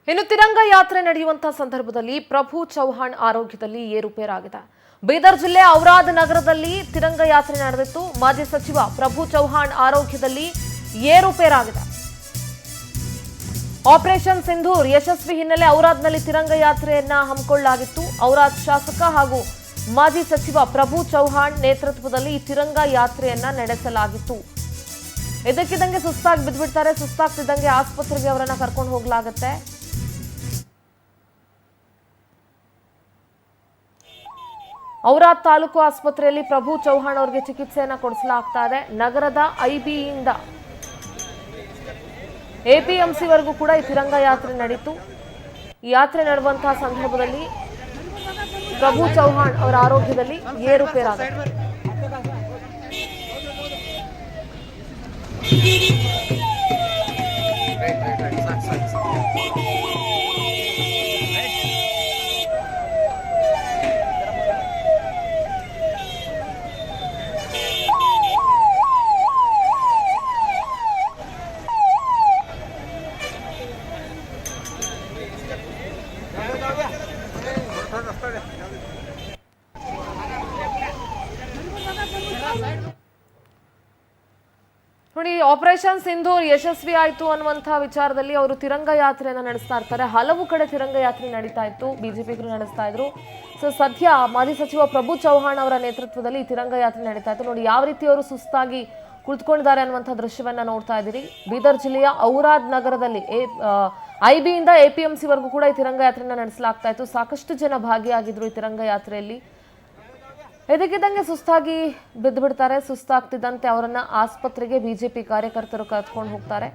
ಇನ್ನು ತಿರಂಗ ಯಾತ್ರೆ ನಡೆಯುವಂತಹ ಸಂದರ್ಭದಲ್ಲಿ ಪ್ರಭು ಚೌಹಾಣ್ ಆರೋಗ್ಯದಲ್ಲಿ ಏರುಪೇರಾಗಿದೆ. ಬೀದರ್ ಜಿಲ್ಲೆ ಔರಾದ್ ನಗರದಲ್ಲಿ ತಿರಂಗ ಯಾತ್ರೆ ನಡೆದಿತ್ತು. ಮಾಜಿ ಸಚಿವ ಪ್ರಭು ಚೌಹಾಣ್ ಆರೋಗ್ಯದಲ್ಲಿ ಏರುಪೇರಾಗಿದೆ. ಆಪರೇಷನ್ ಸಿಂಧೂರ್ ಯಶಸ್ವಿ ಹಿನ್ನೆಲೆ ಔರಾದ್ನಲ್ಲಿ ತಿರಂಗ ಯಾತ್ರೆಯನ್ನ ಹಮ್ಮಿಕೊಳ್ಳಲಾಗಿತ್ತು. ಔರಾದ್ ಶಾಸಕ ಹಾಗೂ ಮಾಜಿ ಸಚಿವ ಪ್ರಭು ಚೌಹಾಣ್ ನೇತೃತ್ವದಲ್ಲಿ ಈ ತಿರಂಗ ಯಾತ್ರೆಯನ್ನ ನಡೆಸಲಾಗಿತ್ತು. ಇದಕ್ಕಿದ್ದಂಗೆ ಸುಸ್ತಾಗಿ ಬಿದ್ದುಬಿಡ್ತಾರೆ. ಸುಸ್ತಾಗ್ತಿದ್ದಂಗೆ ಆಸ್ಪತ್ರೆಗೆ ಅವರನ್ನ ಕರ್ಕೊಂಡು ಹೋಗಲಾಗುತ್ತೆ. ಔರಾದ್ ತಾಲೂಕು ಆಸ್ಪತ್ರೆಯಲ್ಲಿ ಪ್ರಭು ಚೌಹಾಣ್ ಅವರಿಗೆ ಚಿಕಿತ್ಸೆಯನ್ನ ಕೊಡಿಸಲಾಗ್ತಾ ಇದೆ. ನಗರದ ಐಬಿಯಿಂದ ಎಪಿಎಂಸಿವರೆಗೂ ಕೂಡ ಈ ತಿರಂಗ ಯಾತ್ರೆ ನಡೀತು. ಈ ಯಾತ್ರೆ ನಡೆಯುವಂತಹ ಸಂದರ್ಭದಲ್ಲಿ ಪ್ರಭು ಚೌಹಾಣ್ ಅವರ ಆರೋಗ್ಯದಲ್ಲಿ ಏರುಪೇರಾಗಿದೆ. ನೋಡಿ, ಆಪರೇಷನ್ ಸಿಂಧೂರ್ ಯಶಸ್ವಿ ಆಯಿತು ಅನ್ನುವಂತಹ ವಿಚಾರದಲ್ಲಿ ಅವರು ತಿರಂಗ ಯಾತ್ರೆಯನ್ನ ನಡೆಸ್ತಾ ಇರ್ತಾರೆ. ಹಲವು ಕಡೆ ತಿರಂಗ ಯಾತ್ರೆ ನಡೀತಾ ಇತ್ತು, ಬಿಜೆಪಿಗರು ನಡೆಸ್ತಾ ಇದ್ರು. ಸೊ ಸದ್ಯ ಮಾಜಿ ಸಚಿವ ಪ್ರಭು ಚೌಹಾಣ್ ಅವರ ನೇತೃತ್ವದಲ್ಲಿ ಈ ತಿರಂಗ ಯಾತ್ರೆ ನಡೀತಾ ಇತ್ತು. ನೋಡಿ ಯಾವ ರೀತಿ ಅವರು ಸುಸ್ತಾಗಿ ಕುಳಿತುಕೊಂಡಿದ್ದಾರೆ ಅನ್ನುವಂಥ ದೃಶ್ಯವನ್ನ ನೋಡ್ತಾ ಇದ್ದೀರಿ. ಬೀದರ್ ಜಿಲ್ಲೆಯ ಔರಾದ್ ನಗರದಲ್ಲಿ ಐಬಿಯಿಂದ ಎಪಿಎಂಸಿವರೆಗೂ ಕೂಡ ಈ ತಿರಂಗ ಯಾತ್ರೆಯನ್ನ ನಡೆಸಲಾಗ್ತಾ ಇತ್ತು. ಸಾಕಷ್ಟು ಜನ ಭಾಗಿಯಾಗಿದ್ರು ಈ ತಿರಂಗ ಯಾತ್ರೆಯಲ್ಲಿ. ಇದಕ್ಕಿದ್ದಂಗೆ ಸುಸ್ತಾಗಿ ಬಿದ್ದು ಬಿಡ್ತಾರೆ. ಸುಸ್ತಾಗ್ತಿದ್ದಂತೆ ಅವರನ್ನ ಆಸ್ಪತ್ರೆಗೆ ಬಿಜೆಪಿ ಕಾರ್ಯಕರ್ತರು ಕರೆದುಕೊಂಡು ಹೋಗ್ತಾರೆ.